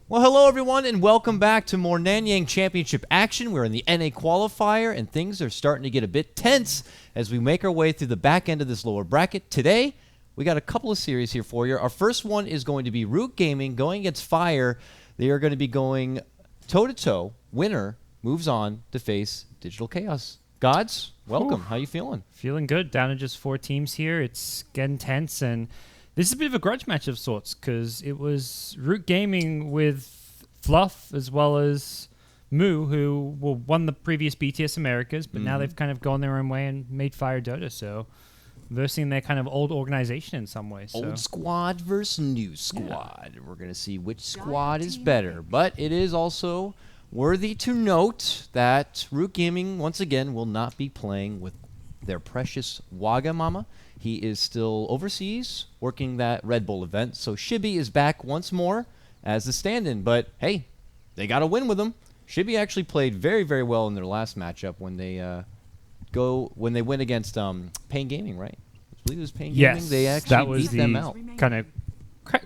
Well, hello everyone, and welcome back to more Nanyang Championship action. We're in the NA Qualifier, and things are starting to get a bit tense as we make our way through the back end of this lower bracket. Today, we got a couple of series here for you. Our first one is going to be Root Gaming going against Fire. They are going to be going toe-to-toe. Winner moves on to face Digital Chaos. Gods, welcome. How you feeling? Feeling good. Down to just 4 teams here. It's getting tense, and this is a bit of a grudge match of sorts because it was Root Gaming with Fluff as well as Moo, who won the previous BTS Americas, but now they've kind of gone their own way and made Fire Dota, so versing their kind of old organization in some ways. Old squad versus new squad. Yeah. We're going to see which squad is better, but it is also worthy to note that Root Gaming, once again, will not be playing with their precious Wagamama. He is still overseas working that Red Bull event, so Shibby is back once more as the stand-in. But hey, they got to win with him. Shibby actually played very, very well in their last matchup when they went against Pain Gaming, right? I believe it was Pain Gaming. They actually beat them out. Kind of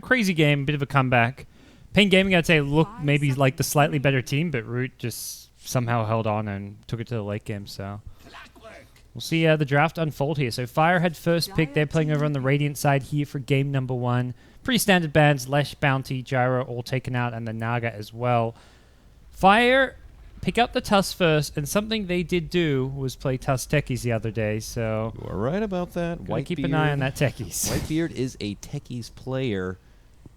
crazy game, bit of a comeback. Pain Gaming, I'd say, looked maybe like the slightly better team, but Root just somehow held on and took it to the late game. So we'll see the draft unfold here. So Fire had first pick. They're playing over on the Radiant side here for game number 1. Pretty standard bans, Lesh, Bounty, Gyro all taken out, and the Naga as well. Fire pick up the Tusk first, and something they did do was play Tusk Techies the other day. So you are right about that. Keep an eye on that Techies. Whitebeard is a Techies player,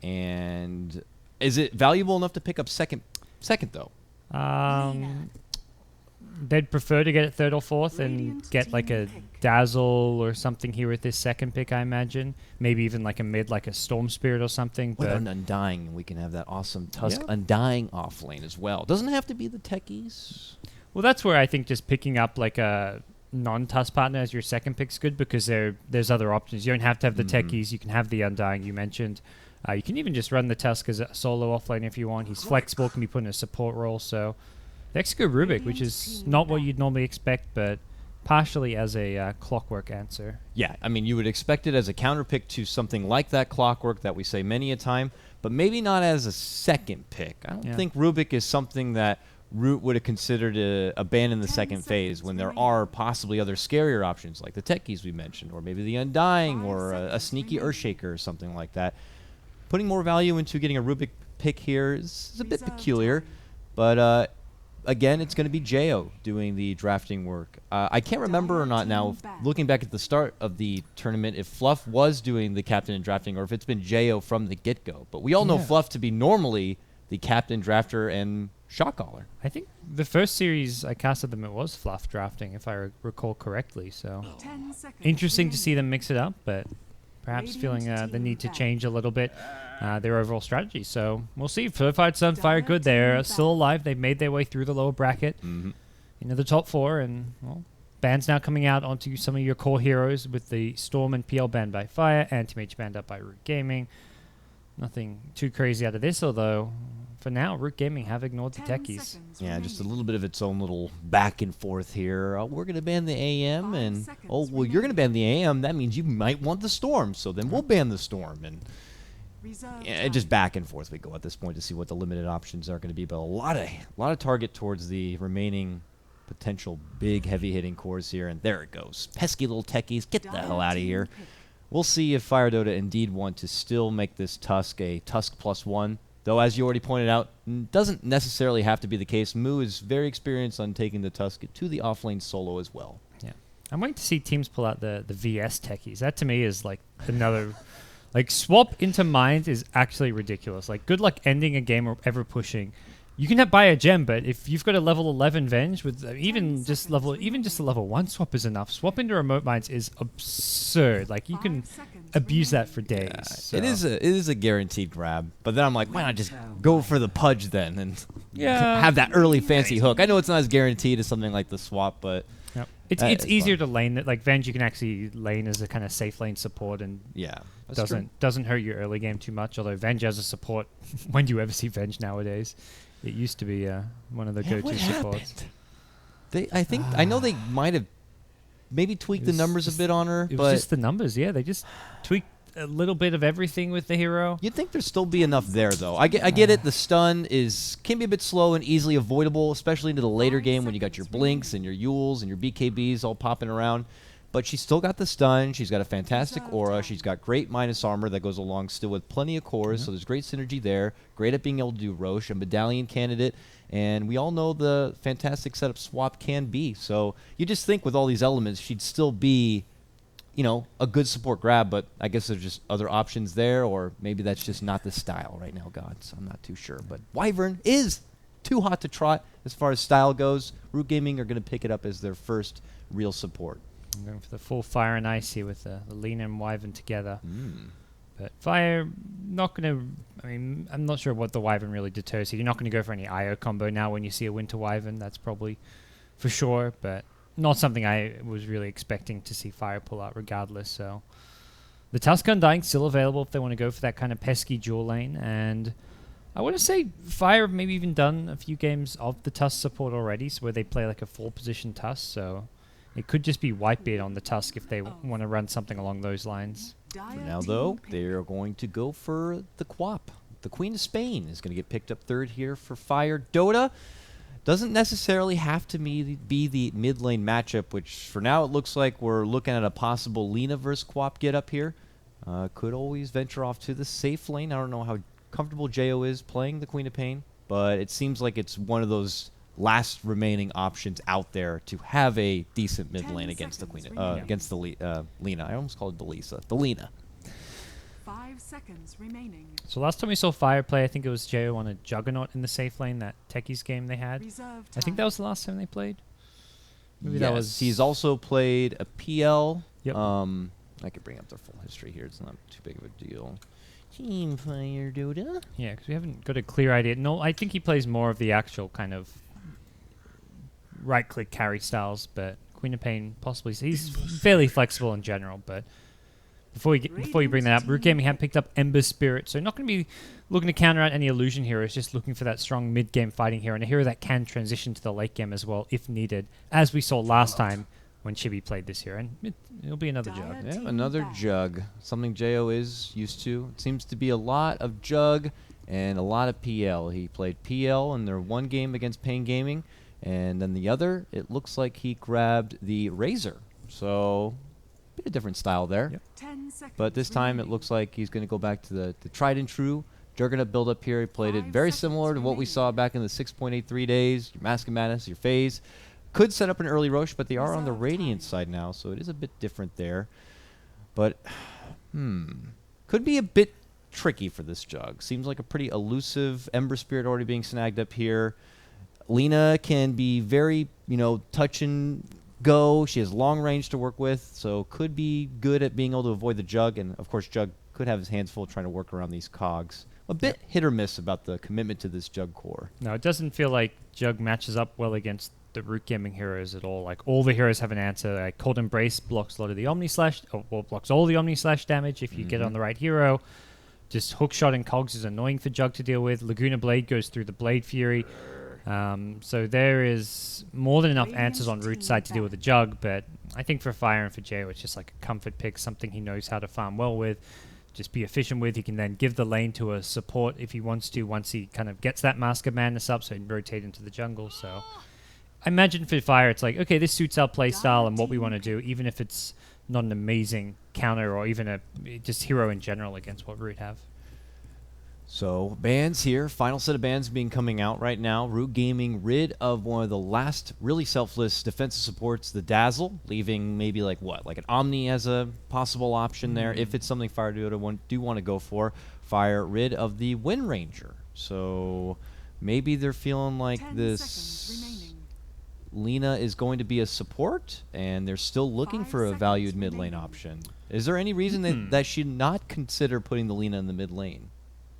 and is it valuable enough to pick up second though? They'd prefer to get it 3rd or 4th and get like a Dazzle or something here with this second pick, I imagine. Maybe even like a mid, like a Storm Spirit or something. With an Undying, we can have that awesome Tusk Undying off lane as well. Doesn't have to be the Techies. Well, that's where I think just picking up like a non-Tusk partner as your second pick's good because there's other options. You don't have to have the Techies. You can have the Undying you mentioned. You can even just run the Tusk as a solo offlane if you want. He's flexible, can be put in a support role. So they actually go Rubik, which is not what you'd normally expect, but partially as a Clockwork answer. Yeah, I mean, you would expect it as a counter pick to something like that Clockwork that we say many a time, but maybe not as a second pick. I don't think Rubik is something that Root would have considered to abandon the second phase when there are possibly other scarier options like the Techies we mentioned, or maybe the Undying, or a sneaky Earthshaker or something like that. Putting more value into getting a Rubik pick here is a bit peculiar, but again, it's going to be Jo doing the drafting work. I can't remember or not now, looking back at the start of the tournament, if Fluff was doing the captain and drafting or if it's been Jo from the get-go. But we all know Fluff to be normally the captain, drafter, and shot caller. I think the first series I casted them, it was Fluff drafting, if I recall correctly. So interesting to see them mix it up, but perhaps feeling the need to change a little bit their overall strategy. So we'll see. Certified Sun Fire good. They're still alive. They've made their way through the lower bracket into the top 4. And well, bans now coming out onto some of your core heroes with the Storm and PL banned by Fire, Anti-Mage banned up by Root Gaming. Nothing too crazy out of this, although for now, Root Gaming have ignored the Techies. Yeah, just a little bit of its own little back and forth here. We're going to ban the AM, and well, you're going to ban the AM. That means you might want the Storm, so then we'll ban the Storm. And just back and forth we go at this point to see what the limited options are going to be. But a lot of target towards the remaining potential big heavy-hitting cores here, and there it goes. Pesky little Techies, get the hell out of here. We'll see if Fire Dota indeed want to still make this Tusk a Tusk +1. Though, as you already pointed out, doesn't necessarily have to be the case. Moo is very experienced on taking the Tusk to the offlane solo as well. Yeah, I'm waiting to see teams pull out the VS Techies. That, to me, is like another... like, swap into Mines is actually ridiculous. Like, good luck ending a game or ever pushing. You can buy a gem, but if you've got a level 11 Venge with even just a level 1 swap is enough. Swap into Remote Mines is absurd. Like, you can abuse that for days. Yeah, so. It is a guaranteed grab. But then I'm like, why not just go for the Pudge then and have that early fancy hook? I know it's not as guaranteed as something like the swap, but it's easier to lane that. Like Venge, you can actually lane as a kind of safe lane support, and doesn't hurt your early game too much. Although Venge as a support, when do you ever see Venge nowadays? It used to be one of the go-to supports. I know they might have maybe tweaked the numbers a bit on her. It was just the numbers, yeah. They just tweaked a little bit of everything with the hero. You'd think there'd still be enough there, though. I get it. The stun can be a bit slow and easily avoidable, especially into the later game when you got your Blinks and your Yules and your BKBs all popping around. But she's still got the stun. She's got a fantastic aura. She's got great minus armor that goes along still with plenty of cores, so there's great synergy there. Great at being able to do Roche, a medallion candidate. And we all know the fantastic setup Swap can be. So you just think with all these elements, she'd still be, you know, a good support grab, but I guess there's just other options there, or maybe that's just not the style right now, Gods. I'm not too sure. But Wyvern is too hot to trot as far as style goes. Root Gaming are going to pick it up as their first real support. I'm going for the full Fire and Ice here with the Lina and Wyvern together. But Fire, not going to... I mean, I'm not sure what the Wyvern really deters here. You're not going to go for any IO combo now when you see a Winter Wyvern. That's probably for sure, but not something I was really expecting to see Fire pull out regardless. So the Tusk Undying still available if they want to go for that kind of pesky dual lane. And I want to say Fire have maybe even done a few games of the Tusk support already, so where they play like a 4-position Tusk. So it could just be Whitebeard on the Tusk if they want to run something along those lines. For now, though, they're going to go for the Quap. The Queen of Spain is going to get picked up third here for Fire. Dota doesn't necessarily have to be the mid lane matchup, which for now it looks like we're looking at a possible Lina versus Quap get up here. Could always venture off to the safe lane. I don't know how comfortable Jo is playing the Queen of Pain, but it seems like it's one of those last remaining options out there to have a decent mid lane against the Queen, against the Lina. I almost called it the Lisa. The Lina. 5 seconds remaining. So last time we saw Fire play, I think it was Jo on a Juggernaut in the safe lane, that Techies game they had. I think that was the last time they played. Maybe that was. He's also played a PL. Yep. I could bring up their full history here. It's not too big of a deal. Team Fire Dota. Yeah, because we haven't got a clear idea. No, I think he plays more of the actual kind of right-click carry styles, but Queen of Pain possibly. He's fairly flexible in general, but before you bring that up, Root Gaming had picked up Ember Spirit, so not going to be looking to counter out any illusion here. It's just looking for that strong mid-game fighting hero, and a hero that can transition to the late game as well if needed, as we saw last time when Chibi played this hero, and it'll be another jug. Yeah, another jug. Something Jo is used to. It seems to be a lot of jug and a lot of PL. He played PL in their one game against Pain Gaming, and then the other, it looks like he grabbed the Razor. So, a bit of different style there. Yep. But this time, it looks like he's going to go back to the tried and true Juggernaut build up here. He played it very similar to what we saw back in the 6.83 days. Your Mask of Madness, your Phase. Could set up an early Roche, but they are on the Radiant side now, so it is a bit different there. But, could be a bit tricky for this jug. Seems like a pretty elusive Ember Spirit already being snagged up here. Lina can be very, touch and go. She has long range to work with, so could be good at being able to avoid the jug. And, of course, Jug could have his hands full trying to work around these cogs. A bit hit or miss about the commitment to this jug core. No, it doesn't feel like Jug matches up well against the Root Gaming heroes at all. Like, all the heroes have an answer. Like, Cold Embrace blocks a lot of the Omni Slash, or blocks all the Omni Slash damage if you get on the right hero. Just Hookshot and Cogs is annoying for Jug to deal with. Laguna Blade goes through the Blade Fury. So there is more than enough answers on Root's side to deal with the Jug, but I think for Fire and for Jo, it's just like a comfort pick, something he knows how to farm well with, just be efficient with. He can then give the lane to a support if he wants to, once he kind of gets that Mask of Madness up, so he can rotate into the jungle. So I imagine for Fire, it's like, okay, this suits our playstyle and what we want to do, even if it's not an amazing counter or even a just hero in general against what Root have. So, bans here. Final set of bans being coming out right now. Root Gaming rid of one of the last really selfless defensive supports, the Dazzle, leaving maybe like an Omni as a possible option there, if it's something Fire do want to go for. Fire rid of the Wind Ranger. So, maybe they're feeling like this Lina is going to be a support, and they're still looking for a valued mid lane option. Is there any reason that should not consider putting the Lina in the mid lane?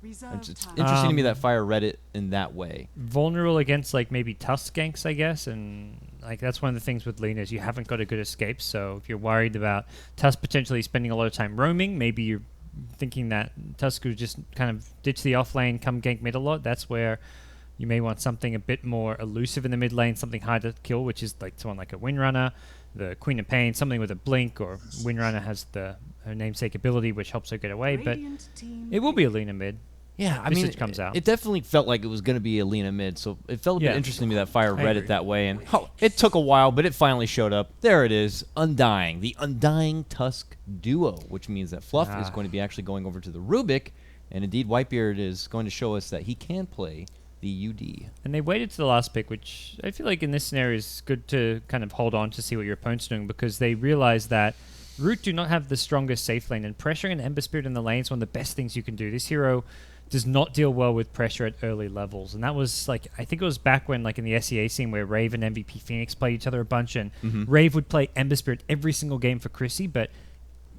It's interesting to me that Fire read it in that way. Vulnerable against like maybe Tusk ganks, I guess, and like that's one of the things with Lina is you haven't got a good escape. So if you're worried about Tusk potentially spending a lot of time roaming, maybe you're thinking that Tusk would just kind of ditch the off lane, come gank mid a lot. That's where You may want something a bit more elusive in the mid lane, something hard to kill, which is like someone like a Windrunner, the Queen of Pain, something with a blink, or Windrunner has her namesake ability, which helps her get away, but it will be a Lina mid. Yeah, I mean, comes out. It definitely felt like it was going to be a Lina mid, so it felt a bit interesting to me that Fire read it that way, and it took a while, but it finally showed up. There it is, Undying, the Undying Tusk duo, which means that Fluff is going to be actually going over to the Rubik, and indeed Whitebeard is going to show us that he can play the UD. And they waited to the last pick, which I feel like in this scenario is good to kind of hold on to see what your opponent's doing, because they realize that Root do not have the strongest safe lane, and pressuring an Ember Spirit in the lane is one of the best things you can do. This hero does not deal well with pressure at early levels, and that was like, I think it was back when, like in the SEA scene, where Rave and MVP Phoenix played each other a bunch, and Rave would play Ember Spirit every single game for Chrissy, but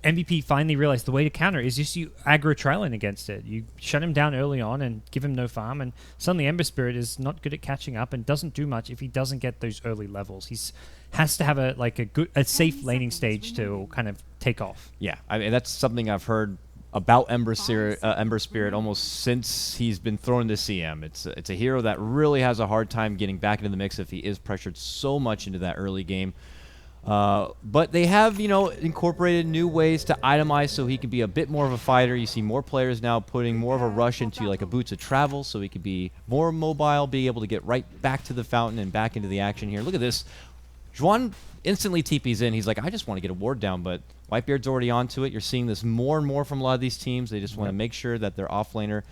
MVP finally realized the way to counter is just you aggro trail in against it. You shut him down early on and give him no farm, and suddenly Ember Spirit is not good at catching up and doesn't do much if he doesn't get those early levels. He's has to have a safe laning stage to kind of take off. Yeah, I mean, that's something I've heard about Ember Spirit almost since he's been thrown into CM. It's a hero that really has a hard time getting back into the mix if he is pressured so much into that early game. But they have, incorporated new ways to itemize so he can be a bit more of a fighter. You see more players now putting more of a rush into like a Boots of Travel so he can be more mobile, be able to get right back to the fountain and back into the action here. Look at this. Juan instantly TP's in. He's like, I just want to get a ward down, but Whitebeard's already onto it. You're seeing this more and more from a lot of these teams. They just want to make sure that their offlaner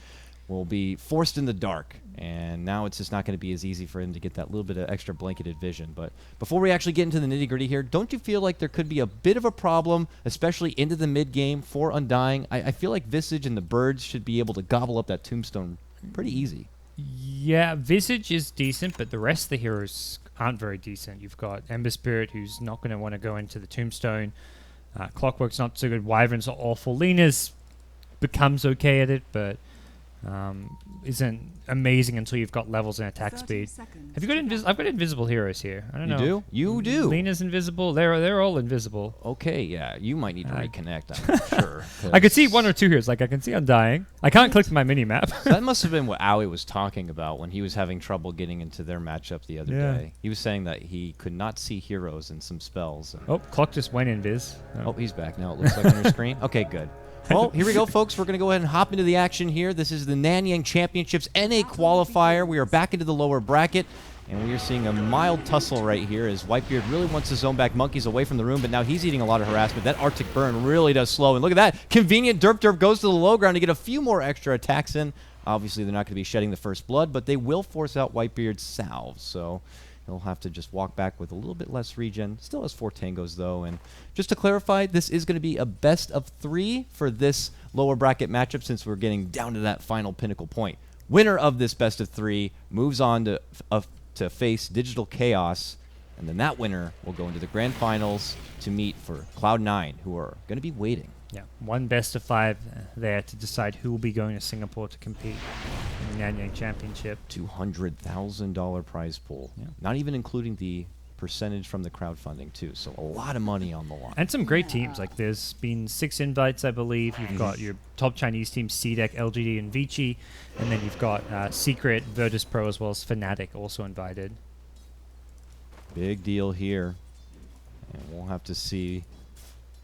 will be forced in the dark. And now it's just not going to be as easy for him to get that little bit of extra blanketed vision. But before we actually get into the nitty-gritty here, don't you feel like there could be a bit of a problem, especially into the mid-game for Undying? I feel like Visage and the Birds should be able to gobble up that Tombstone pretty easy. Yeah, Visage is decent, but the rest of the heroes aren't very decent. You've got Ember Spirit, who's not going to want to go into the Tombstone. Clockwork's not so good. Wyvern's are awful. Lina's becomes okay at it, but isn't amazing until you've got levels and attack speed. Have you got I've got invisible heroes here. I don't know. You do? You do. Lina's invisible. They're all invisible. Okay, yeah. You might need to reconnect, I'm sure. I could see one or two heroes. Like, I can see Undying. I can't click my mini-map. So that must have been what Owie was talking about when he was having trouble getting into their matchup the other day. He was saying that he could not see heroes and some spells. Oh, Clock just went invis. Oh, he's back now, it looks like on your screen. Okay, good. Well, here we go, folks. We're going to go ahead and hop into the action here. This is the NYChampionships NA Qualifier. We are back into the lower bracket, and we are seeing a mild tussle right here as Whitebeard really wants to zone back Monkeys away from the room, but now he's eating a lot of harassment. That Arctic Burn really does slow, and look at that. Convenient Derp goes to the low ground to get a few more extra attacks in. Obviously, they're not going to be shedding the first blood, but they will force out Whitebeard's salves, so he'll have to just walk back with a little bit less regen. Still has 4 tangos, though. And just to clarify, this is going to be a best of 3 for this lower bracket matchup since we're getting down to that final pinnacle point. Winner of this best of 3 moves on to face Digital Chaos. And then that winner will go into the grand finals to meet for Cloud9, who are going to be waiting. Yeah, one best of 5 there to decide who will be going to Singapore to compete in the Nanyang Championship. $200,000 prize pool. Yeah. Not even including the percentage from the crowdfunding, too. So a lot of money on the line. And some great teams. Like, there's been 6 invites, I believe. You've got your top Chinese teams, CDEC, LGD, and Vici. And then you've got Secret, Virtus Pro, as well as Fnatic also invited. Big deal here. And we'll have to see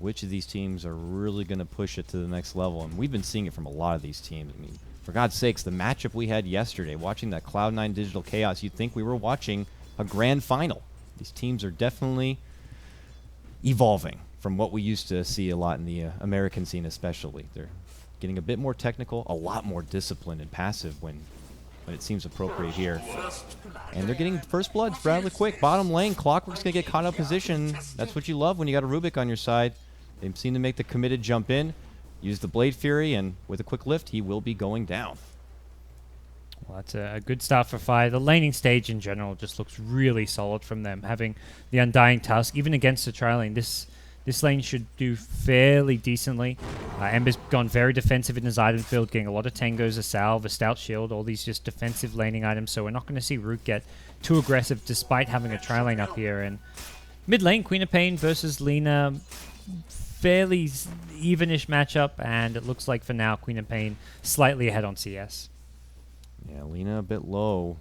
which of these teams are really going to push it to the next level. And we've been seeing it from a lot of these teams. I mean, for God's sakes, the matchup we had yesterday, watching that Cloud9 Digital Chaos, you'd think we were watching a grand final. These teams are definitely evolving from what we used to see a lot in the American scene especially. They're getting a bit more technical, a lot more disciplined and passive when it seems appropriate here. And they're getting first bloods rather quick. Bottom lane, Clockwork's going to get caught up position. That's what you love when you got a Rubik on your side. They seem to make the committed jump in, use the Blade Fury, and with a quick lift, he will be going down. Well, that's a good start for Fire. The laning stage in general just looks really solid from them. Having the Undying Tusk, even against the trailing, this lane should do fairly decently. Ember's gone very defensive in his item field, getting a lot of tangos, a salve, a stout shield, all these just defensive laning items, so we're not going to see Root get too aggressive despite having a tri-lane up here. And mid lane, Queen of Pain versus Lina, fairly evenish matchup, and it looks like for now Queen of Pain slightly ahead on CS. Yeah, Lina a bit low.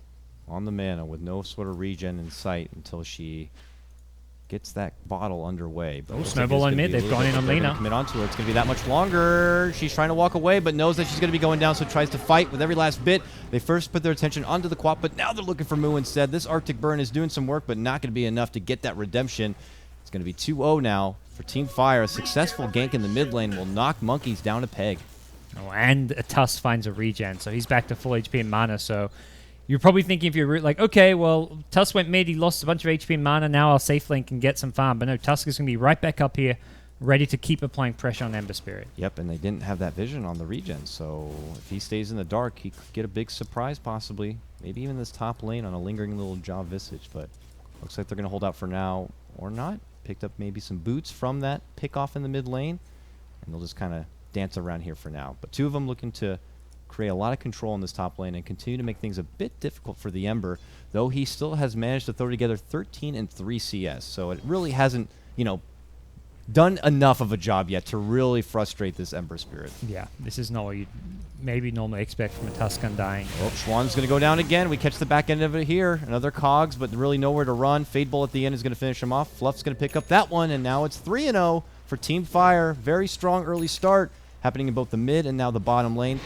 on the mana with no sort of regen in sight until she gets that bottle underway. But Snowball on mid. They've gone in on Lena. Commit onto her. It's going to be that much longer. She's trying to walk away, but knows that she's going to be going down, so tries to fight with every last bit. They first put their attention onto the Quap, but now they're looking for Moo instead. This Arctic Burn is doing some work, but not going to be enough to get that redemption. It's going to be 2-0 now for Team Fire. A successful gank in the mid lane will knock Monkeys down a peg. Oh, and Tusk finds a regen, so he's back to full HP and mana, so... You're probably thinking if you're like, okay, well, Tusk went mid, he lost a bunch of HP and mana, now our safe lane can get some farm. But no, Tusk is going to be right back up here, ready to keep applying pressure on Ember Spirit. Yep, and they didn't have that vision on the regen, so if he stays in the dark, he could get a big surprise possibly. Maybe even this top lane on a lingering little Jaw Visage, but looks like they're going to hold out for now, or not. Picked up maybe some boots from that pick off in the mid lane, and they'll just kind of dance around here for now. But two of them looking to create a lot of control in this top lane and continue to make things a bit difficult for the Ember, though he still has managed to throw together 13 and 3 CS. So it really hasn't, done enough of a job yet to really frustrate this Ember Spirit. Yeah, this is not what you'd maybe normally expect from a Tusk Undying. Oh, Schwann's going to go down again. We catch the back end of it here. Another Cogs, but really nowhere to run. Fade Bolt at the end is going to finish him off. Fluff's going to pick up that one, and now it's 3-0 for Team Fire. Very strong early start happening in both the mid and now the bottom lane.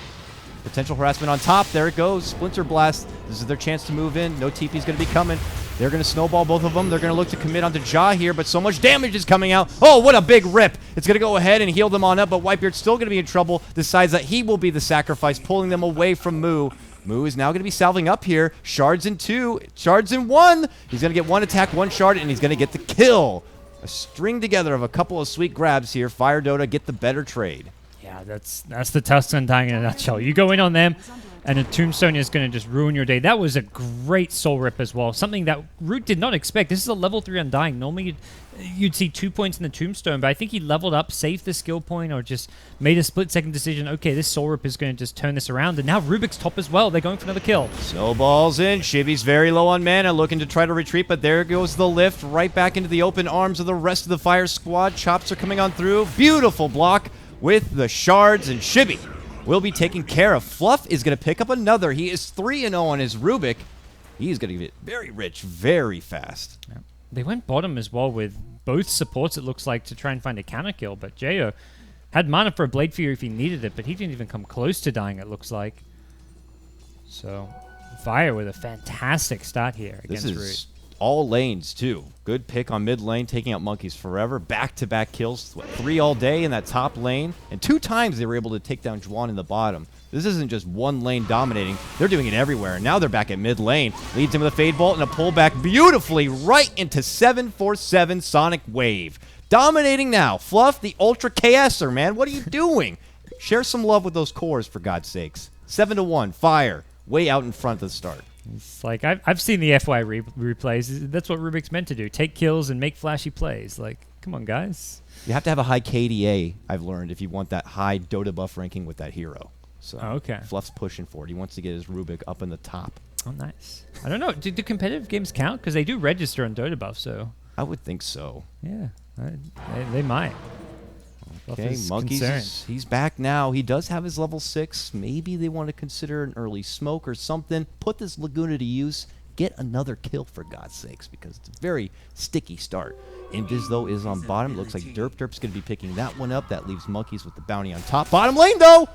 Potential harassment on top. There it goes. Splinter Blast. This is their chance to move in. No TP's going to be coming. They're going to snowball both of them. They're going to look to commit onto Jaw here, but so much damage is coming out. Oh, what a big rip. It's going to go ahead and heal them on up, but Whitebeard's still going to be in trouble. Decides that he will be the sacrifice, pulling them away from Moo. Moo is now going to be salving up here. Shards in 2. Shards in 1. He's going to get one attack, one shard, and he's going to get the kill. A string together of a couple of sweet grabs here. Fire Dota get the better trade. Yeah, that's the Tusk Undying in a nutshell. You go in on them, and a Tombstone is going to just ruin your day. That was a great Soul Rip as well, something that Root did not expect. This is a level 3 Undying. Normally, you'd see 2 points in the Tombstone, but I think he leveled up, saved the skill point, or just made a split-second decision. Okay, this Soul Rip is going to just turn this around, and now Rubik's top as well. They're going for another kill. Snowballs in. Shibby's very low on mana, looking to try to retreat, but there goes the lift right back into the open arms of the rest of the Fire squad. Chops are coming on through. Beautiful block with the shards, and Shibby will be taken care of. Fluff is going to pick up another. He is 3-0 on his Rubik. He's going to get very rich very fast. Yeah. They went bottom as well with both supports, it looks like, to try and find a counter kill, but Jayo had mana for a Blade Fury if he needed it, but he didn't even come close to dying, it looks like. So, Fire with a fantastic start here against Root. This is all lanes, too. Good pick on mid lane, taking out Monkeys forever. Back-to-back kills, 3 all day in that top lane. And 2 times they were able to take down Juan in the bottom. This isn't just one lane dominating. They're doing it everywhere. And now they're back at mid lane. Leads him with a Fade Bolt and a pullback beautifully right into 747 Sonic Wave. Dominating now. Fluff, the Ultra KSer, man. What are you doing? Share some love with those cores, for God's sakes. 7-1, Fire. Way out in front at the start. It's like, I've seen the FY replays. That's what Rubik's meant to do. Take kills and make flashy plays. Like, come on, guys. You have to have a high KDA, I've learned, if you want that high Dota buff ranking with that hero. So okay. Fluff's pushing for it. He wants to get his Rubik up in the top. Oh, nice. I don't know. Do competitive games count? Because they do register on Dota buff, so... I would think so. Yeah, they might. Okay, Monkeys, he's back now. He does have his level 6. Maybe they want to consider an early smoke or something. Put this Laguna to use. Get another kill, for God's sakes, because it's a very sticky start. Invis, though, is on bottom. Looks like Derp's going to be picking that one up. That leaves Monkeys with the bounty on top. Bottom lane, though!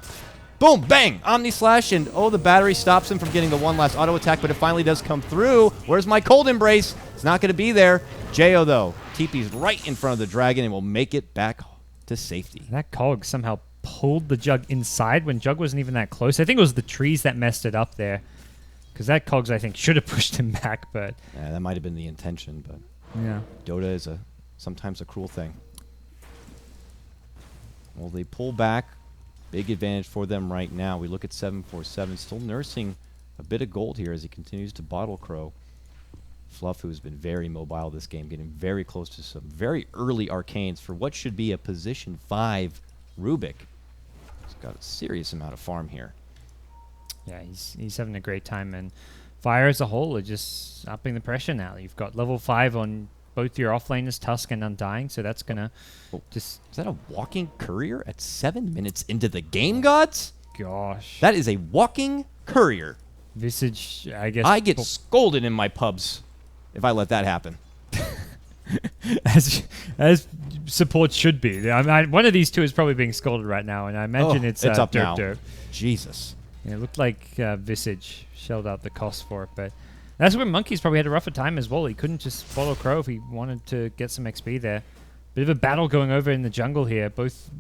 Boom, bang! Omni Slash, and oh, the battery stops him from getting the one last auto attack, but it finally does come through. Where's my Cold Embrace? It's not going to be there. Jayo, though, TP's right in front of the dragon and will make it back to safety. That Cog somehow pulled the Jug inside when Jug wasn't even that close. I think it was the trees that messed it up there. Because that Cogs, I think, should have pushed him back, but... Yeah, that might have been the intention, but... Yeah. Dota is sometimes a cruel thing. Well, they pull back. Big advantage for them right now. We look at 747, still nursing a bit of gold here as he continues to bottle Crow. Fluff, who's been very mobile this game, getting very close to some very early arcanes for what should be a position 5 Rubik. He's got a serious amount of farm here. Yeah, he's having a great time, and Fire as a whole are just upping the pressure now. You've got level 5 on both your offlaners, Tusk and Undying, so that's gonna just... Is that a walking courier at 7 minutes into the game, gods? Gosh. That is a walking courier. Visage, I guess. I get scolded in my pubs if I let that happen. as support should be. One of these two is probably being scolded right now, and I imagine it's up Derp now. Derp. Jesus. Yeah, it looked like Visage shelled out the cost for it, but that's where Monkey's probably had a rougher time as well. He couldn't just follow Crow if he wanted to get some XP there. Bit of a battle going over in the jungle here. Both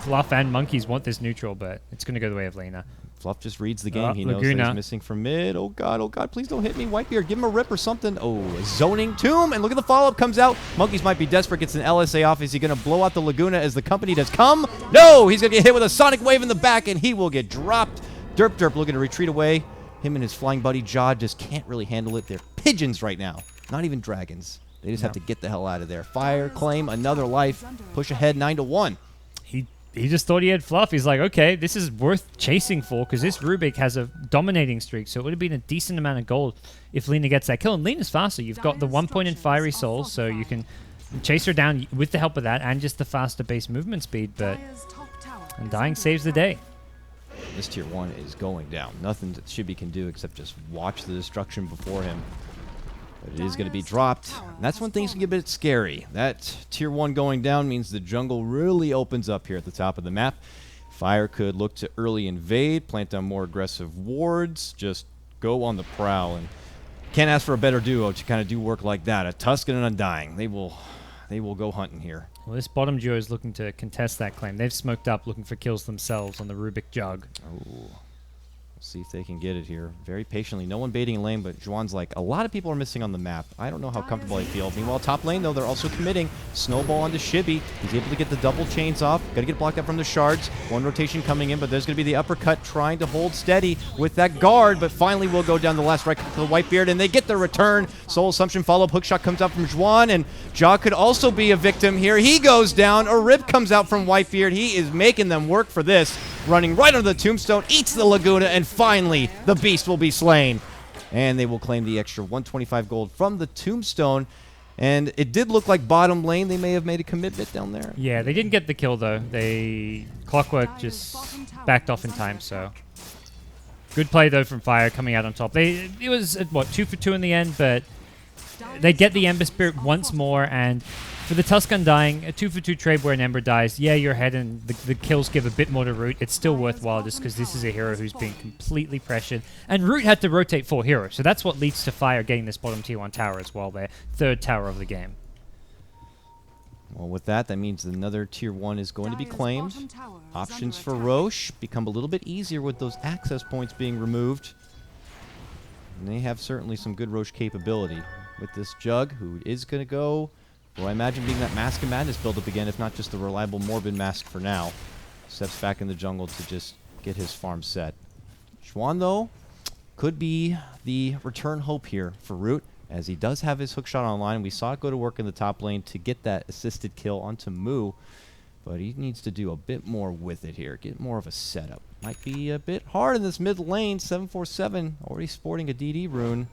Fluff and Monkeys want this neutral, but it's going to go the way of Lena. Fluff just reads the game. He knows that Laguna. he's missing from mid. Oh God, please don't hit me. Whitebeard, give him a rip or something. Oh, a zoning tomb. And look at the follow-up comes out. Monkeys might be desperate. Gets an LSA off. Is he going to blow out the Laguna as the company does come? No, he's going to get hit with a sonic wave in the back, and he will get dropped. Derp looking to retreat away. Him and his flying buddy, Jod, just can't really handle it. They're pigeons right now. Not even dragons. They just have to get the hell out of there. Fire, claim, another life. Push ahead 9-1. He just thought he had Fluff. He's like, okay, this is worth chasing for because this Rubik has a dominating streak, so it would have been a decent amount of gold if Lena gets that kill. And Lena's faster. You've got the 1 point in Fiery Soul, so you can chase her down with the help of that and just the faster base movement speed, but Undying saves the day. This tier 1 is going down. Nothing that Chibi can do except just watch the destruction before him. But it is going to be dropped. And that's when things can get a bit scary. That tier 1 going down means the jungle really opens up here at the top of the map. Fire could look to early invade, plant down more aggressive wards, just go on the prowl. And can't ask for a better duo to kind of do work like that. A Tusk and an Undying. They will go hunting here. Well, this bottom duo is looking to contest that claim. They've smoked up looking for kills themselves on the Rubik Jug. Oh. See if they can get it here. Very patiently. No one baiting in lane, but Juan's like, a lot of people are missing on the map. I don't know how comfortable I feel. Meanwhile, top lane, though, they're also committing. Snowball onto Chibi. He's able to get the double chains off. Got to get blocked up from the shards. One rotation coming in, but there's going to be the uppercut trying to hold steady with that guard, but finally will go down the last right to the Whitebeard, and they get the return. Soul Assumption follow-up hookshot comes out from Juan, and Ja could also be a victim here. He goes down. A rip comes out from Whitebeard. He is making them work for this. Running right under the tombstone, eats the Laguna, and finally, the beast will be slain. And they will claim the extra 125 gold from the tombstone. And it did look like bottom lane. They may have made a commitment down there. Yeah, they didn't get the kill, though. Clockwork just backed off in time, so... Good play, though, from Fire coming out on top. It was, 2 for 2 in the end, but they get the Ember Spirit once more, and for the Tusk Undying, a 2 for 2 trade where an Ember dies, yeah, you're ahead and the kills give a bit more to Root. It's still worthwhile just because this is a hero who's being completely pressured. And Root had to rotate 4 heroes, so that's what leads to Fire getting this bottom tier 1 tower as well, their 3rd tower of the game. Well, with that means another tier 1 is going to be claimed. Options for Roche become a little bit easier with those access points being removed. And they have certainly some good Roche capability with this Jug, who is going to go... Well, I imagine being that Mask of Madness build up again, if not just the reliable Morbid Mask for now. Steps back in the jungle to just get his farm set. Schwan, though, could be the return hope here for Root, as he does have his hookshot online. We saw it go to work in the top lane to get that assisted kill onto Moo, but he needs to do a bit more with it here, get more of a setup. Might be a bit hard in this mid lane. 747 already sporting a DD rune.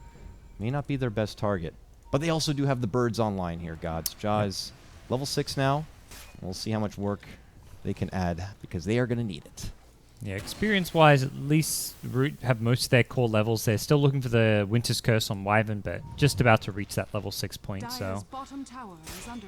May not be their best target. But they also do have the birds online here, gods. Ja is level 6 now. We'll see how much work they can add, because they are going to need it. Yeah, experience-wise, at least Root have most of their core levels. They're still looking for the Winter's Curse on Wyvern, but just about to reach that level 6 point, so...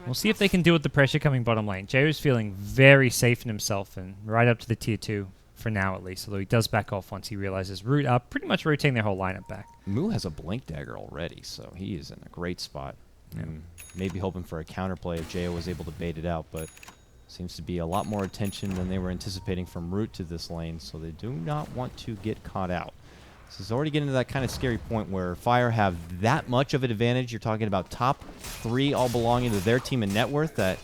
We'll see if they can deal with the pressure coming bottom lane. Jair's feeling very safe in himself, and right up to the tier 2, for now at least, although he does back off once he realizes Root are pretty much rotating their whole lineup back. Moo has a Blink Dagger already, so he is in a great spot. And maybe hoping for a counterplay if Jo was able to bait it out, but seems to be a lot more attention than they were anticipating from Root to this lane, so they do not want to get caught out. This is already getting to that kind of scary point where Fire have that much of an advantage. You're talking about top 3 all belonging to their team in net worth, that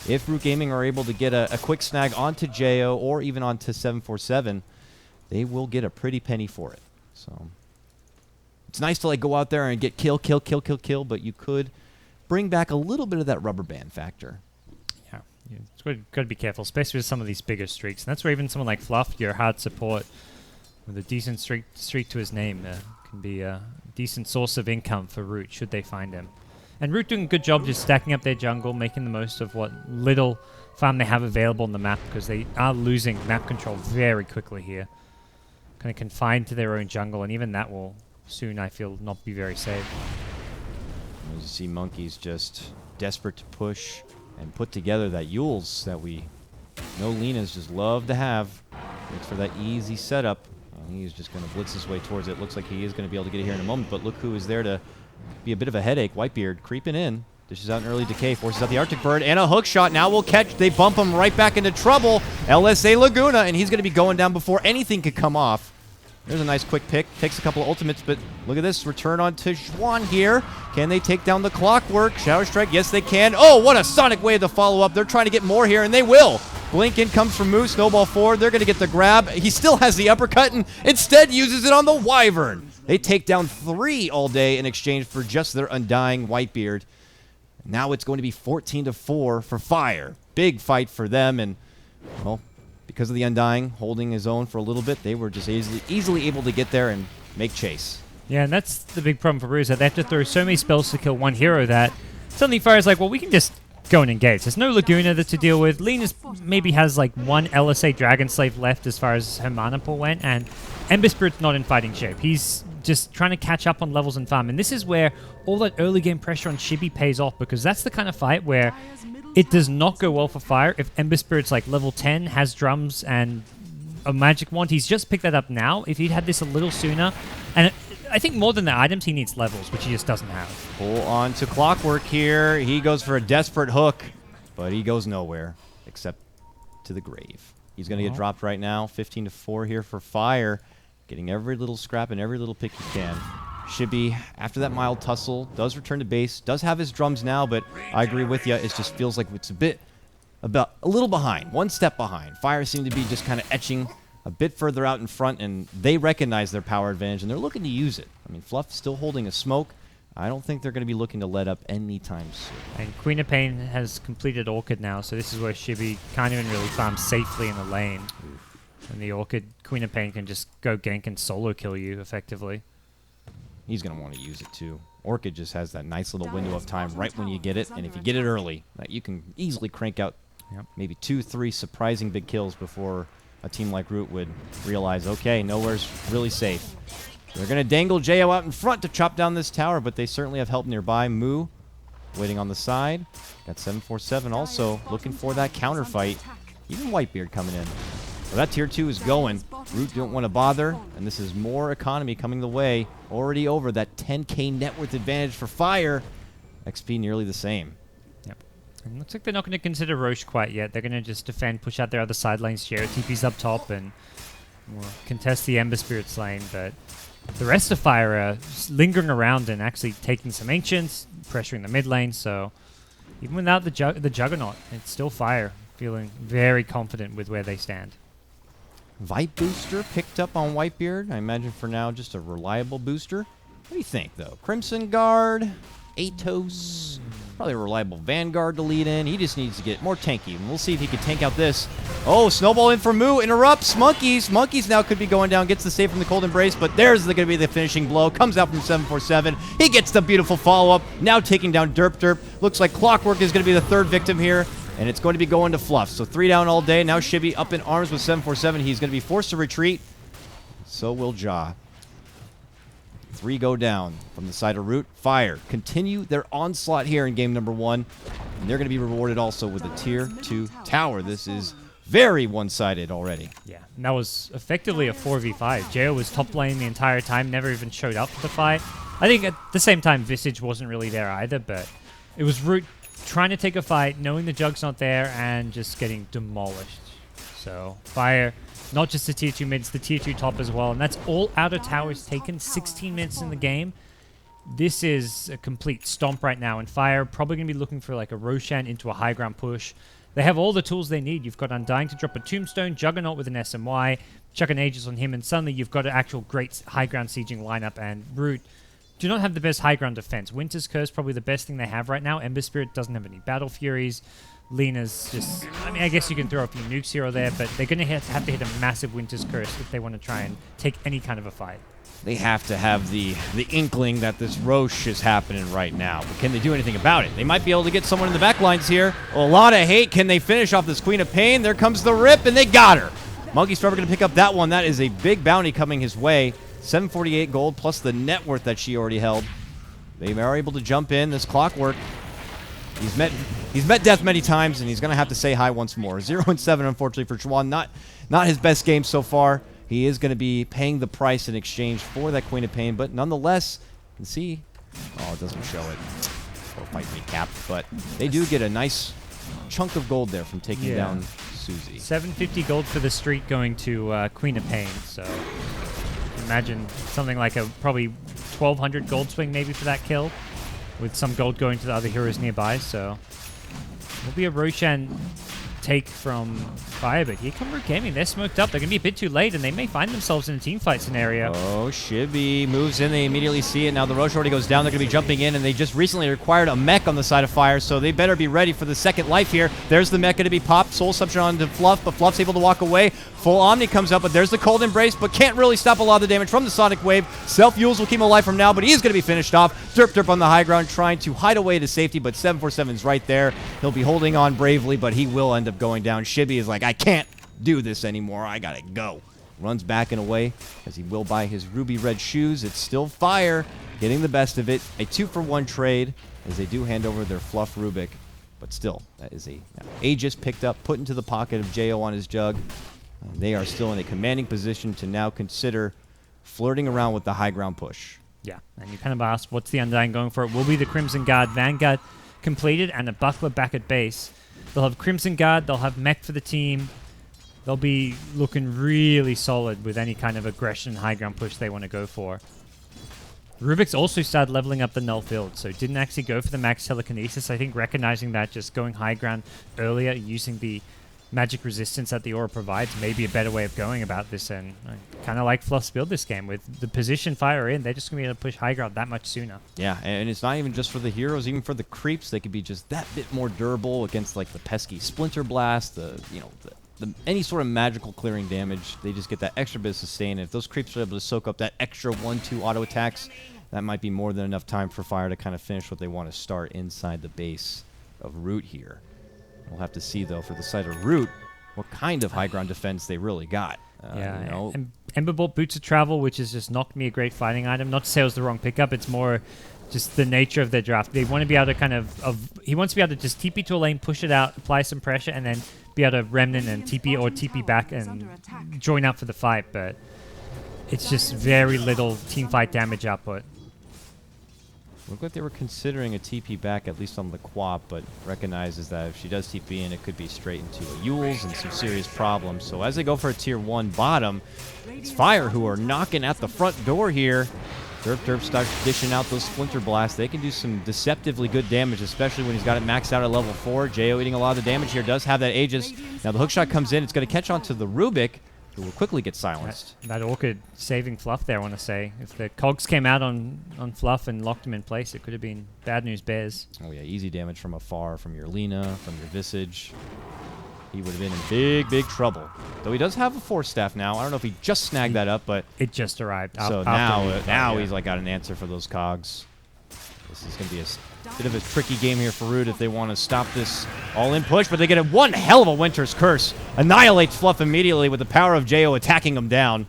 if Root Gaming are able to get a quick snag onto Jo or even onto 747, they will get a pretty penny for it. So it's nice to go out there and get kill, but you could bring back a little bit of that rubber band factor. Yeah, it's got to be careful, especially with some of these bigger streaks. And that's where even someone like Fluff, your hard support, with a decent streak to his name, can be a decent source of income for Root, should they find him. And Root doing a good job just stacking up their jungle, making the most of what little farm they have available on the map, because they are losing map control very quickly here. kind of confined to their own jungle, and even that will soon, I feel, not be very safe. As you see, Monkey's just desperate to push and put together that Yules that we know Lina's just love to have. Looks for that easy setup. He's just going to blitz his way towards it. Looks like he is going to be able to get it here in a moment, but look who is there to be a bit of a headache. Whitebeard creeping in. Dishes out an early decay, forces out the Arctic Bird, and a hook shot. Now will catch. They bump him right back into trouble. LSA Laguna, and he's going to be going down before anything could come off. There's a nice quick pick. Takes a couple of ultimates, but look at this. Return on Tijuan here. Can they take down the Clockwork? Shadow Strike, yes they can. Oh, what a sonic wave to follow up. They're trying to get more here, and they will. Blink in comes from Moose. Snowball forward. They're going to get the grab. He still has the uppercut, and instead uses it on the Wyvern. They take down 3 all day in exchange for just their undying Whitebeard. Now it's going to be 14-4 for Fire. Big fight for them, and, well, because of the Undying holding his own for a little bit, they were just easily able to get there and make chase. Yeah, and that's the big problem for Bruce, that they have to throw so many spells to kill one hero that suddenly Fire's like, well, we can just go and engage. There's no Laguna to deal with. Lena's maybe has like 1 LSA Dragon Slave left as far as her mana pool went, and Ember Spirit's not in fighting shape. He's just trying to catch up on levels and farm, and this is where all that early game pressure on Chibi pays off, because that's the kind of fight where it does not go well for Fire if Ember Spirit's like level 10, has drums and a magic wand. He's just picked that up now. If he'd had this a little sooner, and I think more than the items, he needs levels, which he just doesn't have. Pull on to Clockwork here. He goes for a desperate hook, but he goes nowhere except to the grave. He's going to get dropped right now. 15-4 here for Fire. Getting every little scrap and every little pick he can. Shibi, after that mild tussle, does return to base, does have his drums now, but I agree with you. It just feels like it's a little behind, 1 step behind. Fire seemed to be just kind of etching a bit further out in front, and they recognize their power advantage, and they're looking to use it. I mean, Fluff still holding a smoke. I don't think they're going to be looking to let up anytime soon. And Queen of Pain has completed Orchid now, so this is where Shibi can't even really farm safely in the lane. And the Orchid, Queen of Pain can just go gank and solo kill you, effectively. He's going to want to use it, too. Orchid just has that nice little window of time right when you get it, and if you get it early, you can easily crank out maybe 2-3 surprising big kills before a team like Root would realize, okay, nowhere's really safe. They're going to dangle Jo out in front to chop down this tower, but they certainly have help nearby. Moo waiting on the side. Got 747 also looking for that counter fight. Even Whitebeard coming in. Well, that tier 2 is going. Root don't want to bother, and this is more economy coming the way. Already over that 10k net worth advantage for Fire. XP nearly the same. Yep. And looks like they're not going to consider Roche quite yet. They're going to just defend, push out their other side lanes. Jared TP's up top and will contest the Ember Spirit's lane, but the rest of Fire are lingering around and actually taking some Ancients, pressuring the mid lane, so even without the Juggernaut, it's still Fire, feeling very confident with where they stand. Vipe booster picked up on Whitebeard. I imagine for now just a reliable booster. What do you think, though? Crimson Guard, Atos, probably a reliable Vanguard to lead in. He just needs to get more tanky, and we'll see if he can tank out this. Oh, Snowball in for Moo, interrupts Monkeys. Monkeys now could be going down, gets the save from the Cold Embrace, but there's going to be the finishing blow. Comes out from 747. He gets the beautiful follow-up, now taking down Derp. Looks like Clockwork is going to be the 3rd victim here. And it's going to be going to Fluff. So 3 down all day. Now Shibi up in arms with 747. He's going to be forced to retreat. So will Ja. 3 go down from the side of Root. Fire continue their onslaught here in game number 1. And they're going to be rewarded also with a tier 2 tower. This is very one-sided already. Yeah, and that was effectively a 4v5. Jo was top lane the entire time, never even showed up for the fight. I think at the same time, Visage wasn't really there either, but it was Root trying to take a fight, knowing the Jug's not there, and just getting demolished. So, Fire, not just the tier 2 mid, it's the tier 2 top as well, and that's all outer towers taken, 16 minutes in the game. This is a complete stomp right now, and Fire probably going to be looking for like a Roshan into a high ground push. They have all the tools they need. You've got Undying to drop a Tombstone, Juggernaut with an SMY, chuck an Aegis on him, and suddenly you've got an actual great high ground sieging lineup, and Root do not have the best high ground defense. Winter's Curse probably the best thing they have right now. Ember Spirit doesn't have any Battle Furies. Lena's just, I mean, I guess you can throw a few nukes here or there, but they're going to have to hit a massive Winter's Curse if they want to try and take any kind of a fight. They have to have the inkling that this Roche is happening right now. But can they do anything about it? They might be able to get someone in the back lines here. A lot of hate. Can they finish off this Queen of Pain? There comes the rip, and they got her. Monkey's forever going to pick up that one. That is a big bounty coming his way. 748 gold plus the net worth that she already held. They are able to jump in. This Clockwork, he's met death many times, and he's going to have to say hi once more. 0-7, unfortunately, for Chuan. Not his best game so far. He is going to be paying the price in exchange for that Queen of Pain, but nonetheless, you can see. Oh, it doesn't show it. Or might be capped, but they do get a nice chunk of gold there from taking down Susie. 750 gold for the streak going to Queen of Pain, so imagine something like a probably 1,200 gold swing maybe for that kill, with some gold going to the other heroes nearby, so will be a Roshan take from Fire, but here come Root Gaming. They're smoked up. They're going to be a bit too late, and they may find themselves in a team fight scenario. Oh, Shibby moves in. They immediately see it. Now the Roche already goes down. They're going to be jumping in, and they just recently acquired a mech on the side of Fire, so they better be ready for the second life here. There's the mech going to be popped. Soul Substitution onto Fluff, but Fluff's able to walk away. Full Omni comes up, but there's the Cold Embrace, but can't really stop a lot of the damage from the Sonic Wave. Self-Yules will keep him alive from now, but he is going to be finished off. Derp on the high ground trying to hide away to safety, but 747's right there. He'll be holding on bravely, but he will end up going down. Shibby is like, I can't do this anymore. I gotta go. Runs back and away as he will buy his ruby red shoes. It's still Fire getting the best of it. A 2-for-1 trade as they do hand over their Fluff Rubik. But still, that is a Aegis picked up, put into the pocket of Jo on his jug. They are still in a commanding position to now consider flirting around with the high ground push. Yeah, and you kind of asked, what's the Undying going for? It will be the Crimson Guard. Vanguard completed and a Buckler back at base. They'll have Crimson Guard, they'll have mech for the team. They'll be looking really solid with any kind of aggression high ground push they want to go for. Rubik's also started leveling up the null field, so didn't actually go for the max telekinesis. I think recognizing that just going high ground earlier, using the magic resistance that the aura provides may be a better way of going about this, and I kind of like Fluff's build this game. With the position Fire in, they're just going to be able to push high ground that much sooner. Yeah, and it's not even just for the heroes, even for the creeps, they could be just that bit more durable against like the pesky Splinter Blast, any sort of magical clearing damage. They just get that extra bit of sustain, and if those creeps are able to soak up that extra 1-2 auto attacks, that might be more than enough time for Fire to kind of finish what they want to start inside the base of Root here. We'll have to see, though, for the side of Root, what kind of high ground defense they really got. And Emberbolt Boots of Travel, which has just knocked me a great fighting item. Not to say it was the wrong pickup, it's more just the nature of their draft. They want to be able to kind of he wants to be able to just TP to a lane, push it out, apply some pressure, and then be able to remnant and TP or TP back and join up for the fight, but it's just very little team fight damage output. Looked like they were considering a TP back, at least on the Quap, but recognizes that if she does TP in, it could be straight into a Yules and some serious problems. So as they go for a tier 1 bottom, it's Fire who are knocking at the front door here. Derp starts dishing out those Splinter Blasts. They can do some deceptively good damage, especially when he's got it maxed out at level 4. Jo eating a lot of the damage here, does have that Aegis. Now the hookshot comes in. It's going to catch onto the Rubik, who will quickly get silenced. That Orchid saving Fluff there, I want to say. If the cogs came out on Fluff and locked him in place, it could have been bad news bears. Oh yeah, easy damage from afar, from your Lina, from your Visage. He would have been in big trouble. Though he does have a Force Staff now. I don't know if he just snagged that up, but it just arrived. So now he's like got an answer for those cogs. This is going to be a bit of a tricky game here for Root if they want to stop this all-in push, but they get one hell of a Winter's Curse. Annihilates Fluff immediately with the power of Jo attacking him down.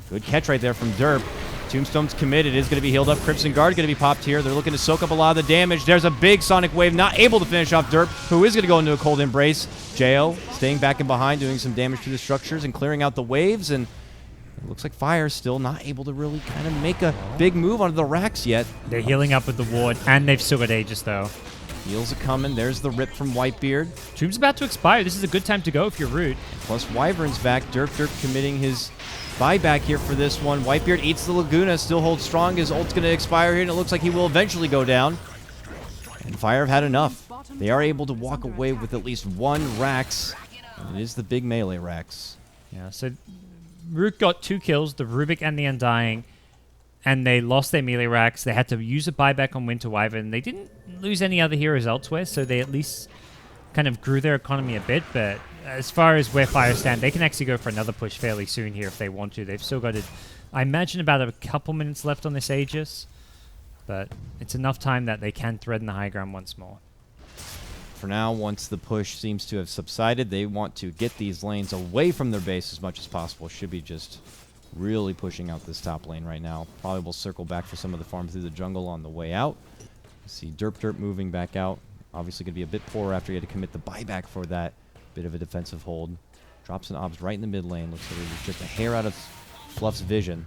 Good catch right there from Derp. Tombstone's committed. It is going to be healed up. Crimson Guard going to be popped here. They're looking to soak up a lot of the damage. There's a big Sonic Wave, not able to finish off Derp, who is going to go into a Cold Embrace. Jo staying back and behind, doing some damage to the structures and clearing out the waves, and it looks like Fire's still not able to really kind of make a big move onto the racks yet. They're healing up with the ward, and they've still got Aegis, though. Heals are coming. There's the rip from Whitebeard. Tomb's about to expire. This is a good time to go if you're Root. Plus Wyvern's back. Derp committing his buyback here for this one. Whitebeard eats the Laguna, still holds strong. His ult's going to expire here, and it looks like he will eventually go down. And Fire have had enough. They are able to walk away with at least one Rax, and it is the big melee Rax. Yeah, so Root got 2 kills, the Rubik and the Undying, and they lost their melee Rax. They had to use a buyback on Winter Wyvern. They didn't lose any other heroes elsewhere, so they at least kind of grew their economy a bit, but as far as where Fire stand, they can actually go for another push fairly soon here if they want to. They've still got, I imagine, about a couple minutes left on this Aegis, but it's enough time that they can threaten the high ground once more. for now, once the push seems to have subsided, they want to get these lanes away from their base as much as possible. Should be just really pushing out this top lane right now. Probably will circle back for some of the farm through the jungle on the way out. See Derp moving back out. Obviously going to be a bit poor after he had to commit the buyback for that bit of a defensive hold. Drops an obs right in the mid lane. Looks like it was just a hair out of Fluff's vision.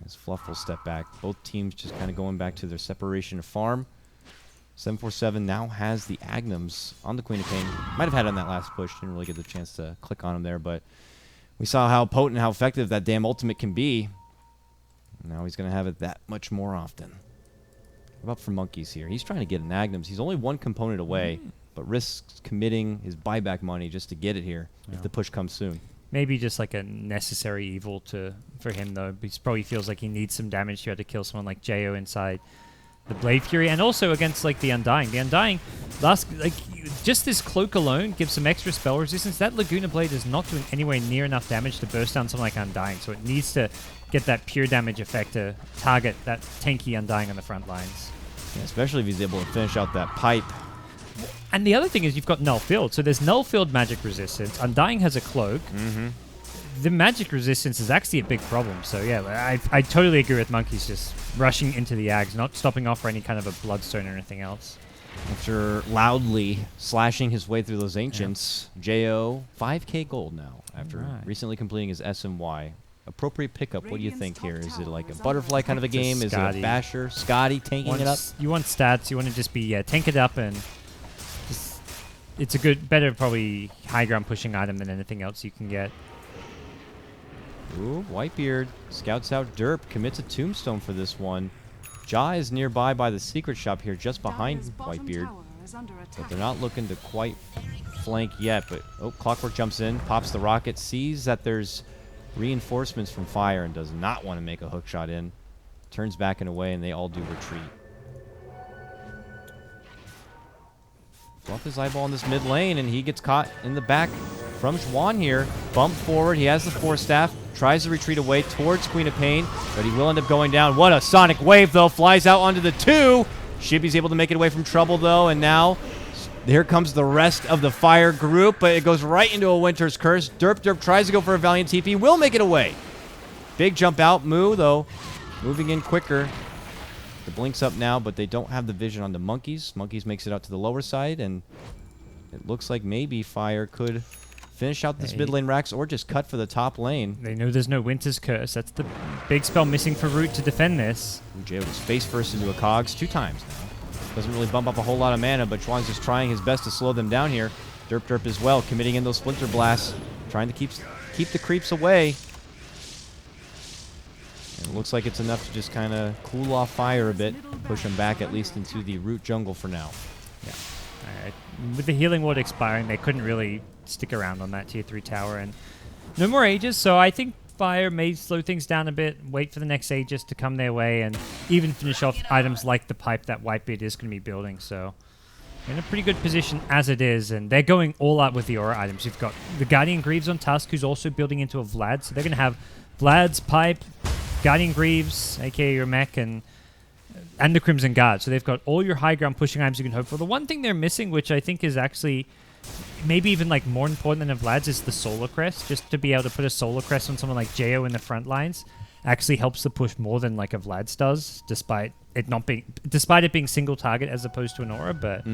As Fluff will step back. Both teams just kind of going back to their separation of farm. 747 now has the Agnums on the Queen of Pain. Might have had on that last push. Didn't really get the chance to click on him there, but we saw how potent, how effective that damn ultimate can be. Now he's going to have it that much more often. What about for Monkeys here? He's trying to get an Agnums. He's only one component away, but risks committing his buyback money just to get it here if the push comes soon. Maybe just like a necessary evil for him, though. He probably feels like he needs some damage here to kill someone like Jo inside the Blade Fury, and also against like the Undying. The Undying, just this cloak alone gives some extra spell resistance. That Laguna Blade is not doing anywhere near enough damage to burst down something like Undying, so it needs to get that pure damage effect to target that tanky Undying on the front lines. Yeah, especially if he's able to finish out that pipe. And the other thing is you've got Null Field. So there's Null Field magic resistance. Undying has a cloak. The magic resistance is actually a big problem. So yeah, I totally agree with Monkeys just rushing into the Ags, not stopping off for any kind of a Bloodstone or anything else. After loudly slashing his way through those Ancients, Jo, 5k gold now after recently completing his SMY. Appropriate pickup. What do you think here? Is it like a butterfly kind of a game? Is it a basher? Scotty tanking it up? You want stats. You want to just be tank it up, and just, it's a better probably high ground pushing item than anything else you can get. Ooh, Whitebeard scouts out Derp, commits a tombstone for this one. Ja is nearby by the secret shop here, just behind Whitebeard, but they're not looking to quite flank yet. But Clockwork jumps in, pops the rocket, sees that there's reinforcements from Fire and does not want to make a hook shot in. Turns back and away, and they all do retreat. Fluff his eyeball in this mid lane, and he gets caught in the back from Juan here. Bump forward, he has the Force Staff, tries to retreat away towards Queen of Pain, but he will end up going down. What a sonic wave, though. Flies out onto the 2. Shibby's able to make it away from trouble, though, and now here comes the rest of the Fire group, but it goes right into a Winter's Curse. Derp tries to go for a Valiant TP, will make it away. Big jump out. Moo, though, moving in quicker. The Blink's up now, but they don't have the vision on the Monkeys. Monkeys makes it out to the lower side, and it looks like maybe Fire could finish out this mid lane Rax or just cut for the top lane. They know there's no Winter's Curse. That's the big spell missing for Root to defend this. Jo was face first into a Cogs 2 times now. Doesn't really bump up a whole lot of mana, but Juan's just trying his best to slow them down here. Derp as well, committing in those Splinter Blasts, trying to keep the creeps away. And it looks like it's enough to just kind of cool off Fire a bit, push them back at least into the Root jungle for now. Yeah. All right. With the Healing Ward expiring, they couldn't really stick around on that tier 3 tower, and no more Aegis, so I think Fire may slow things down a bit, wait for the next Aegis to come their way, and even finish off items like the pipe that Whitebeard is going to be building. So in a pretty good position as it is, and they're going all out with the aura items. You've got the Guardian Greaves on Tusk, who's also building into a Vlad, so they're going to have Vlad's pipe, Guardian Greaves, aka your mech, and the Crimson Guard. So they've got all your high ground pushing items you can hope for. The one thing they're missing, which I think is actually maybe even like more important than a Vlad's, is the Solar Crest. Just to be able to put a Solar Crest on someone like Jo in the front lines actually helps the push more than like a Vlad's does, despite it being single target as opposed to an aura. But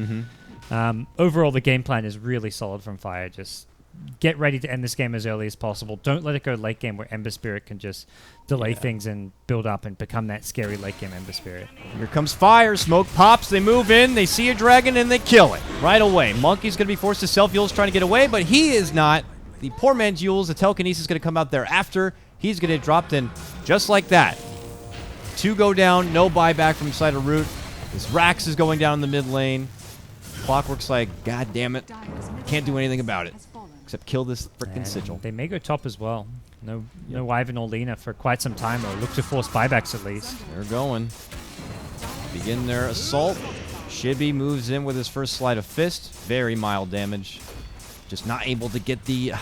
overall, the game plan is really solid from Fire. Just get ready to end this game as early as possible. Don't let it go late game where Ember Spirit can just delay things and build up and become that scary late game Ember Spirit. Here comes Fire. Smoke pops. They move in. They see a dragon and they kill it right away. Monkey's going to be forced to self. Yule's trying to get away, but he is not. The poor man's Yule's. The telekinesis is going to come out there after. He's going to get dropped in just like that. 2 go down. No buyback from inside of Root. This Rax is going down in the mid lane. Clockwork's like, God damn it. Can't do anything about it except kill this frickin' Sigil. They may go top as well. No Wyvern or Lina for quite some time, or look to force buybacks at least. They're going. Begin their assault. Shibby moves in with his first Sleight of Fist. Very mild damage. Just not able to get the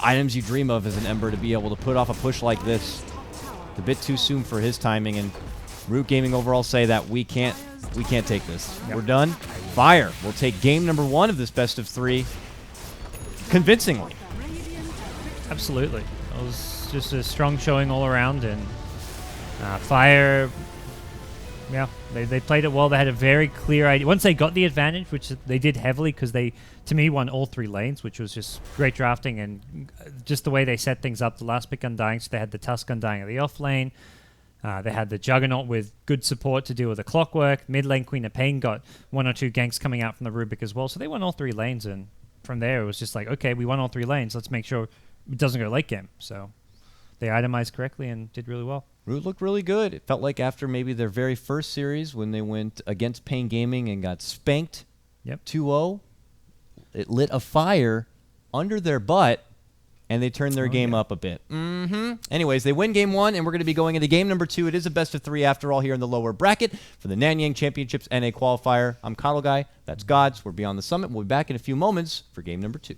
items you dream of as an Ember to be able to put off a push like this. It's a bit too soon for his timing, and Root Gaming overall say that we can't take this. Yep. We're done. Fire will take game number 1 of this best of 3 convincingly. Absolutely. It was just a strong showing all around, and Fire, yeah, they played it well. They had a very clear idea. Once they got the advantage, which they did heavily because they, to me, won all 3 lanes, which was just great drafting and just the way they set things up. The last pick undying, so they had the Tusk undying at the off lane. They had the Juggernaut with good support to deal with the clockwork. Mid lane Queen of Pain got 1 or 2 ganks coming out from the Rubik as well. So they won all 3 lanes, and from there it was just like, okay, we won all 3 lanes. Let's make sure it doesn't go late game. So they itemized correctly and did really well. Root looked really good. It felt like after maybe their very first series when they went against Pain Gaming and got spanked 2-0, it lit a fire under their butt, and they turned their game up a bit. Anyways, they win game 1, and we're going to be going into game number 2. It is a best of 3 after all here in the lower bracket for the Nanyang Championships NA Qualifier. I'm Coddle Guy. That's Gods. We're beyond the summit. We'll be back in a few moments for game number 2.